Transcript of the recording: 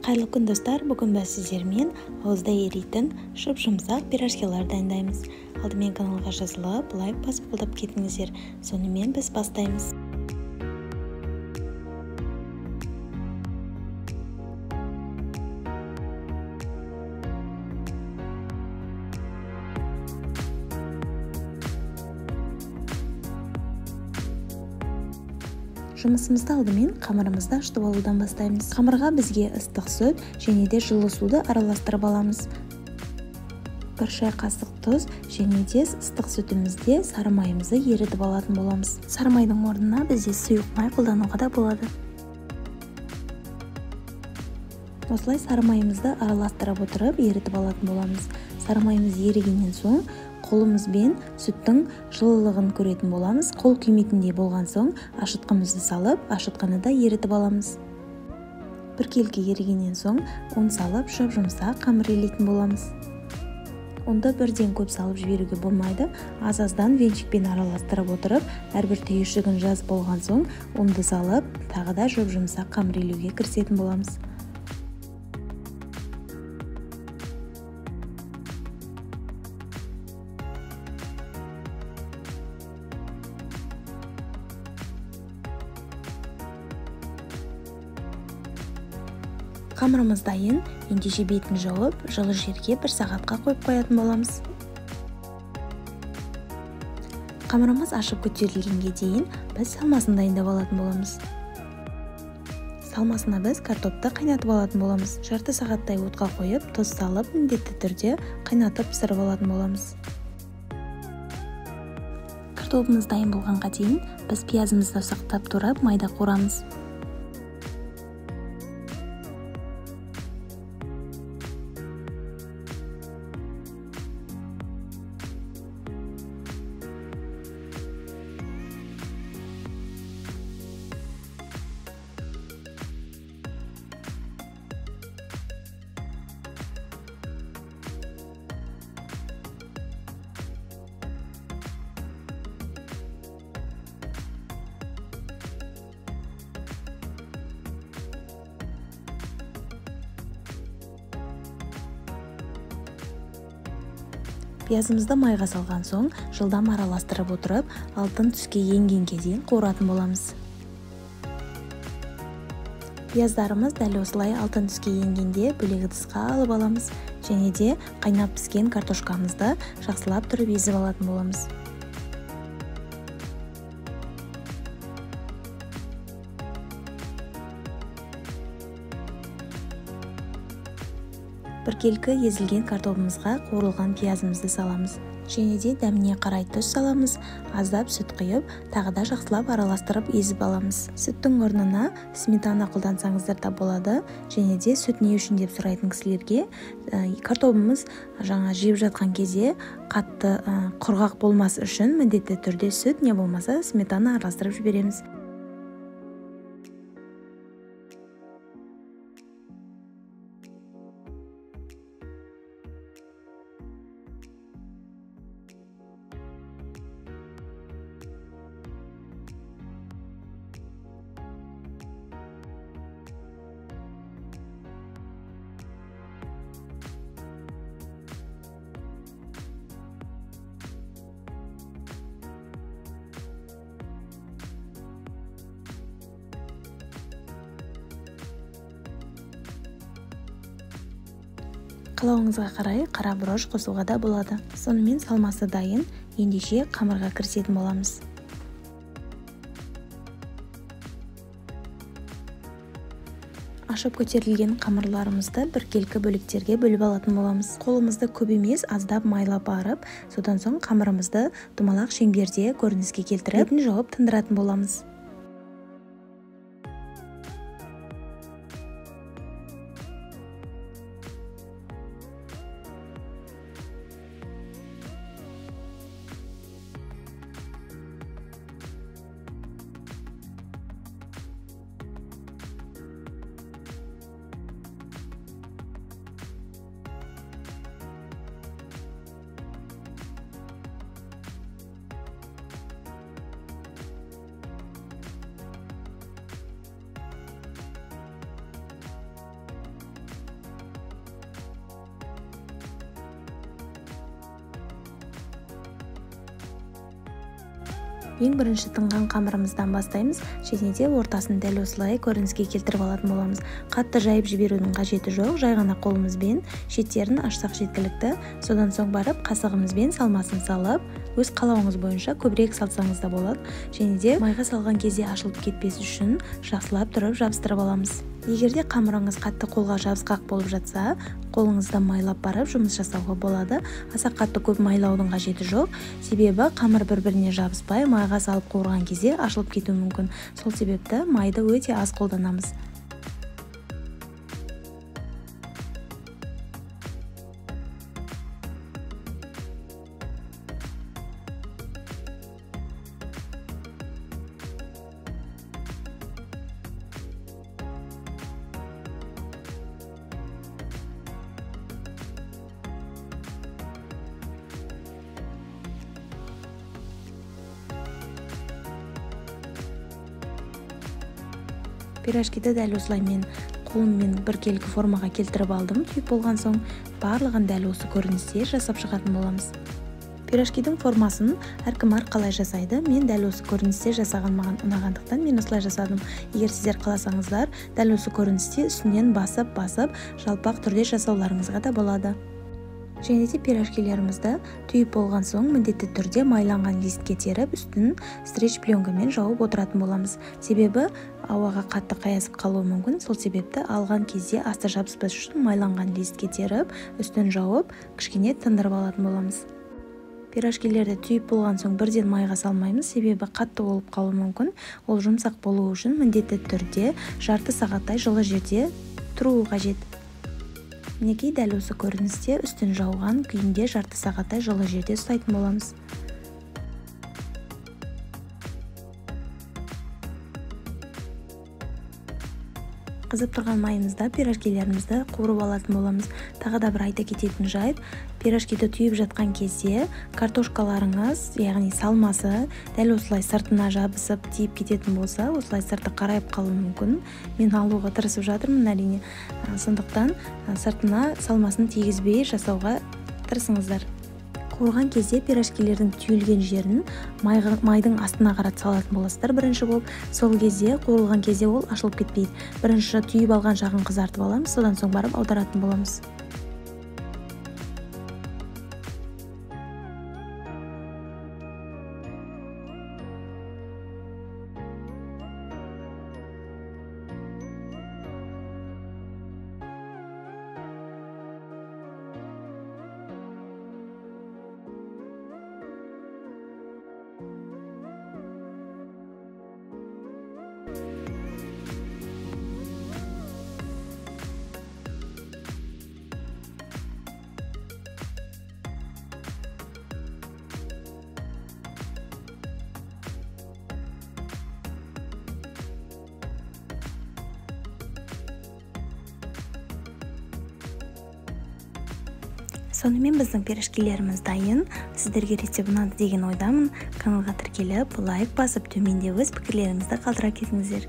Қайырлы күн достар, бүгін біз сіздермен ауызда еритін жұп-жұмсақ пирожкилар дайындаймыз. Алдымен каналға жазылып, лайк басып қолдап кетіңіздер. Сонымен біз бастаймыз. Жұмысымызды алдымен қамырымызды ашытып алудан бастаймыз. Қамырға бізге ыстық сүт және де жылы суды араластырып аламыз. 1 шай қасық тұз және де ыстық сүтімізде сары майымызды ерітіп алатын боламыз. Сары майдың орнына бізде сұйық май қолдануға да болады. Осылай сары майымызды араластырып отырып ерітіп алатын боламыз. Сары майымыз ерігеннен соң қолымызбен сүттің жылылығын көретін боламыз. Қол күймейтіндей болған соң ашытқымызды салып, ашытқаны да ерітіп аламыз. Бір келке ерігеннен соң ұн салып, жұп-жұмсақ қамыр илейтін боламыз. Ұнды бірден көп салып жіберуге болмайды. Аз-аздан венчикпен араластырып отырып, әрбір түйіршігін жазып болған соң ұнды салып, тағы да жұп-жұмсақ қамыр илеуге кірісетін боламыз. Қамырымыз дайын, ендеше бетін жауып, жылы жерге 1 сағатқа қойып қоятын боламыз. Қамырымыз ашып көтерілгенге дейін біз салмасын дайындап алатын боламыз. Салмасына біз картопты қайнатып алатын боламыз. Жарты сағаттай отқа қойып, тұз салып, міндетті түрде қайнатып пісіріп алатын боламыз. Картопымыз дайын болғанға дейін біз пиязымызды сақтап тұрып, майда қуырамыз. Пиязымызды майға салған соң, жылдам араластырып отырып, алтын түске енгенге дейін қуыратын боламыз. Пияздарымыз дәл осылай алтын түске енгенде бөлек ыдысқа алып аламыз, және де қайнап піскен картошкамызды жақсылап тұрып езіп алатын боламыз. Бір келкі езілген картопымызға қуырылған пиязымызды саламыз. Және де дәміне қарай тұз саламыз, аздап сүт құйып, тағы да жақсылап араластырып езіп аламыз. Сүттің орнына сметана қолдансаңыздар да болады, және де сүт не үшін деп сұрайтын кісілерге картопымыз жаңа жеп жатқан кезде қатты құрғақ болмас үшін міндетті түрде сүт не болмаса сметана араластырып жібереміз. Қалауыңызға қарай қара бұрыш қосуға да болады. Сонымен салмасы дайын, ендеше қамырға кірісетін боламыз. Ашып көтерілген қамырларымызды бір келкі бөліктерге бөліп алатын боламыз. Қолымызды көп емес, аздап майлап барып, содан соң қамырымызды домалақ шеңберде көрініске келтіріп, бетін жауып тындыратын боламыз. Ең бірінші тынған қамырымыздан бастаймыз, және де ортасын дәл осылай көрініске келтіріп алатын боламыз. Қатты жайып жіберудің қажеті жоқ, жай ғана қолымызбен шеттерін ашсақ жеткілікті. Содан соң барып қасығымызбен салмасын салып, өз қалауыңыз бойынша көбірек салсаңыз да болады. Және де майға салған кезде ашылып кетпес үшін жақсылап тұрып жабыстырып аламыз. Егерде қамырыңыз қатты қолға жабысқақ болып жатса, қолыңызда майлап барып жұмыс жасауға болады. Аса қатты көп майлаудың қажеті жоқ, себебі қамыр бір-біріне жабыспай майға салып қуырған кезде ашылып кетуі мүмкін. Сол себепті майды өте аз қолданамыз. Пирожкиді дәл осылай мен қолыммен біркелкі формаға келтіріп алдым. Түйіп болған соң барлығын дәл осы көріністе жасап шығатын боламыз. Пирожкидің формасын әркім қалай жасайды. Мен дәл осы көріністе жасаған маған ұнағандықтан мен осылай жасадым. Егер сіздер қаласаңыздар, дәл осы көріністе үстінен басып, жалпақ түрде жасауларыңызға да болады. Және де пирожкилерімізді түйіп болған соң міндетті түрде майланған листке теріп, үстін стрич пленкамен жауып отыратын боламыз. Себебі ауаға қатты қаясып қалуы мүмкін. Сол себепті алған кезде асты жабыспас үшін майланған листке теріп, үстін жауып, кішкене тындырып алатын боламыз. Пирожкилерді түйіп болған соң бірден майға салмаймыз, себебі қатты болып қалуы мүмкін. Ол жұмсақ болуы үшін міндетті түрде жарты сағаттай жылы жерде тұруы қажет. Мінекей дәл осы көріністе үстін жауған күйінде жарты сағаттай жылы жерде ұстайтын боламыз. Қызып тұрған майымызда пирожкилерімізді қуырып алатын боламыз. Тағы да бір айта кететін жайт, пирожкиді түйіп жатқан кезде картошкаларыңыз, яғни салмасы дәл осылай сыртына жабысып тиіп кететін болса, осылай сырты қарайып қалуы мүмкін. Мен алуға тырысып жатырмын әрине. Сондықтан сыртына салмасын тигізбей жасауға тырысыңыздар. Қуырған кезде пирожкилердің түйілген жерін майдың астына қарат салатын боласыздар бірінші болып. Сол кезде қуырылған кезде ол ашылып кетпейді. Бірінші түйіп алған жағын қызартып аламыз, содан соң барып аударатын боламыз. Сонымен біздің пирожкилеріміз дайын. Сіздерге рецепт ұнады деген ойдамын. Каналға тіркеліп, лайк басып, төменде өз пікірлеріңізді қалдыра кетіңіздер.